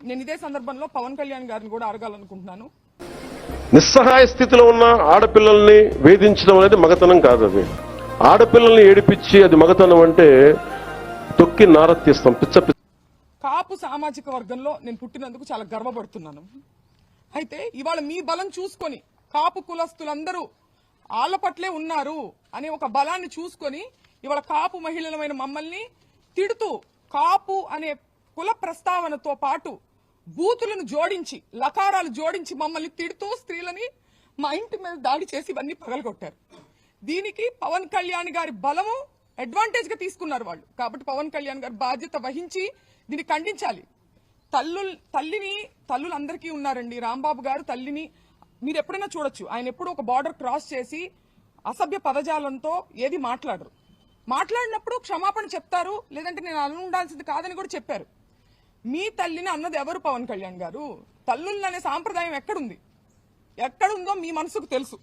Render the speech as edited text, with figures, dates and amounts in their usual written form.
నేను ఇదే సందర్భంలో పవన్ కళ్యాణ్ గారిని కూడా అడగాలనుకుంటున్నాను. నిస్సహాయ స్థితిలో ఉన్న ఆడపిల్లల్ని వేధించడం అనేది మగతనం కాదు. అది ఆడపిల్లల్ని ఏడిపించి అది మగతనం అంటే తొక్కి నారతీస్తాం. కాపు సామాజిక వర్గంలో నేను పుట్టినందుకు చాలా గర్వపడుతున్నాను. అయితే ఇవాళ మీ బలం చూసుకొని కాపు కులస్తులందరూ ఆళ్ల పట్లే ఉన్నారు అనే ఒక బలాన్ని చూసుకొని ఇవాళ కాపు మహిళలమైన మమ్మల్ని తిడుతూ కాపు అనే కుల ప్రస్తావనతో పాటు బూతులను జోడించి లకారాలు జోడించి మమ్మల్ని తిడుతూ స్త్రీలని మా ఇంటి మీద దాడి చేసి ఇవన్నీ పగలగొట్టారు. దీనికి పవన్ కళ్యాణ్ గారి బలము అడ్వాంటేజ్ గా తీసుకున్నారు వాళ్ళు. కాబట్టి పవన్ కళ్యాణ్ గారు బాధ్యత వహించి దీన్ని ఖండించాలి. తల్లులందరికీ ఉన్నారండి. రాంబాబు గారు తల్లిని మీరు ఎప్పుడైనా చూడొచ్చు. ఆయన ఎప్పుడు ఒక బార్డర్ క్రాస్ చేసి అసభ్య పదజాలంతో ఏది మాట్లాడరు. మాట్లాడినప్పుడు క్షమాపణ చెప్తారు, లేదంటే నేను అను ఉండాల్సింది కాదని కూడా చెప్పారు. మీ తల్లిని అన్నది ఎవరు? పవన్ కళ్యాణ్ గారు. తల్లులు అనే సాంప్రదాయం ఎక్కడుందో మీ మనసుకు తెలుసు.